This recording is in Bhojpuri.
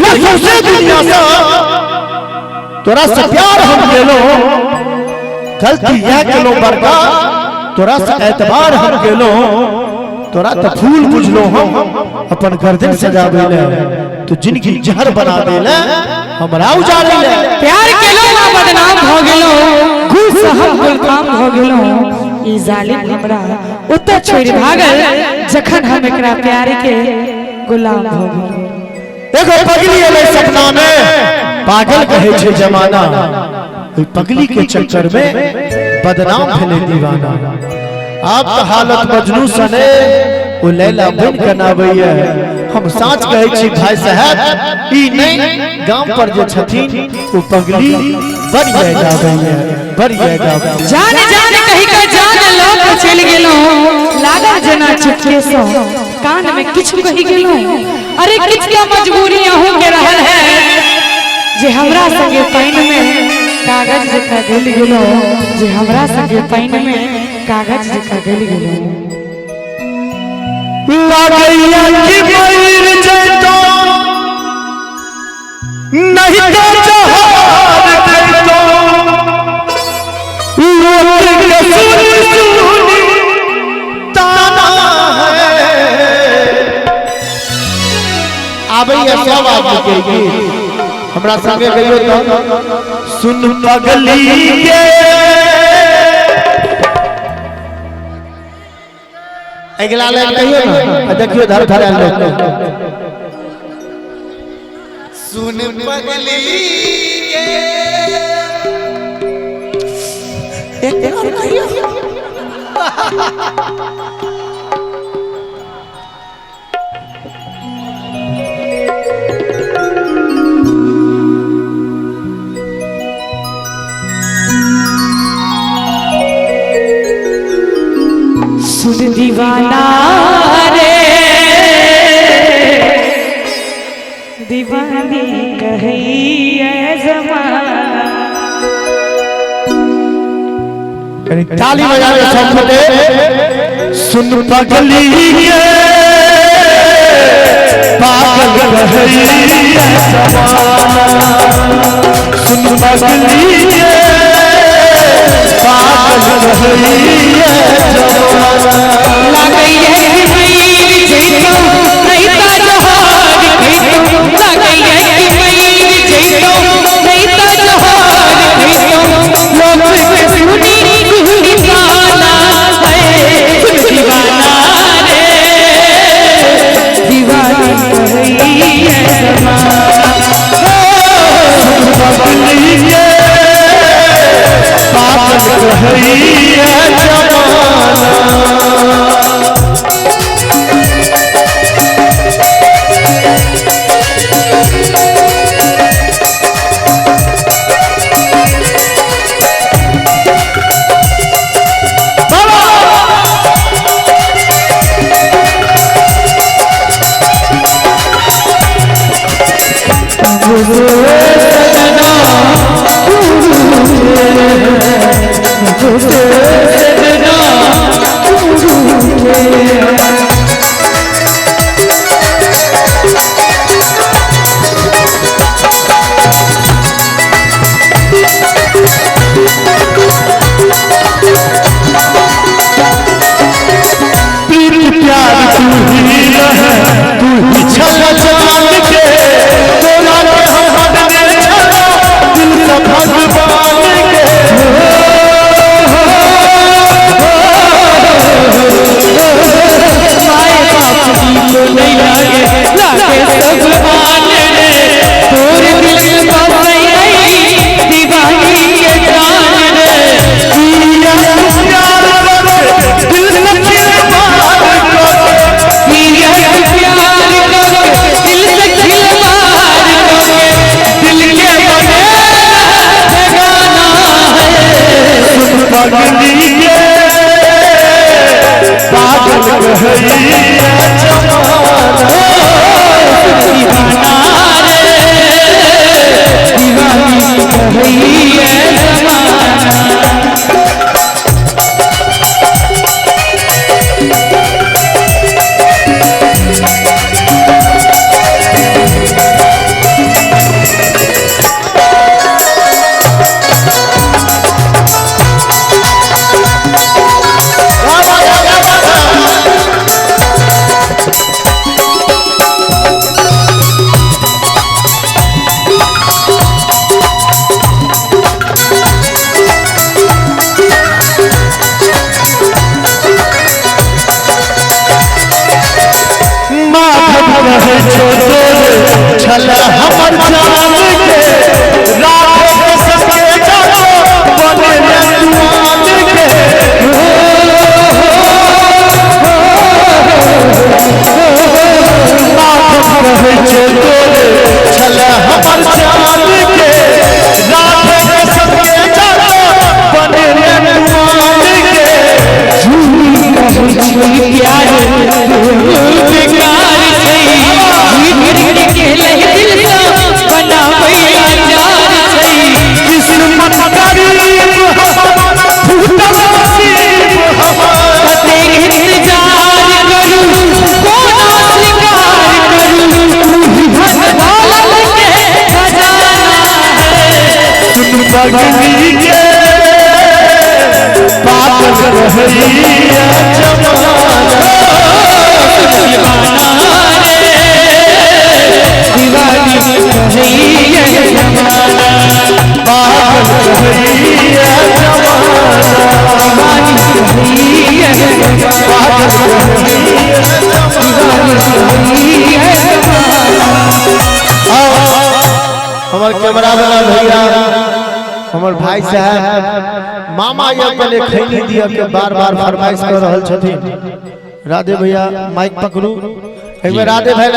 लफ्ज़े दुनिया से तोरा से प्यार हम गेलो गलती यह केलो बड़का तोरा से एतबार हम गेलो तोरा तो फूल बुझलो हम अपन गर्दन सजा देले तो जिंदगी जहर बना देले हमरा उजाड़े ले प्यार केलो ना बदनाम हो गेलो घुस हम गुलकाम हो गेलो ई जालिम हमरा उत छोड़ भागल जखन हम एकरा प्यार के गुलाम हो गेलो एगो पगली एले सपना में पागल कहे छे जमाना ओई पगली के चक्कर में बदनाम भेले दीवाना आप तो हालत मजनू सने ओ लैला बन कनावैया हम साच कहे छी भाई साहब ई नहीं गांव पर जे छथिन ओ पगली बन जावैया जान जान कहि के जान लोग चल गेलो लागल जना चुपके सो कान में किछ कहि गेलो अरे किछ के मजबूरी हो के रहल है जे हमरा संगे पानी में कागज जका गल गेलो जे हमरा संगे पानी में कागज जका गल गेलो लागैया कि मर जतो नहीं तो जहान देतो लोग के सुनी ताना है आबैया सब आदमी के गीत हमरा संगे गइयो तो सुन पगली के अगला लाइन कहियो ना देखियो धर धर लोग सुन पगली के एक और कहियो सुन दीवाना रे दीवानी कही जमाना ताली बजावे सब फटे सुन पगली के पागल कही जमाना सुन पगली के पागल कही जमाना लागैया कि मई जइतो नहीं ता जहान खइतो लागैया कि मई जइतो नहीं ता जहान खइतो लोग के सुनी दीवाना है दीवाना रे दीवानी कही है जमाना पगली के पागल कही जमाना तू ही छल जान के तोरा के हम पगली के पागल रहरिया जमाना दीवानी रहरिया जमाना पागल रहरिया जमाना दीवानी रहरिया पागल रहरिया हमार कैमरा वाला भैया हमार भाई साहब मामा ये अपने खैनी दिया के बार बार फरमाइश कर रहल छथिन। राधे भैया माइक पकड़ू एक बार राधे भाई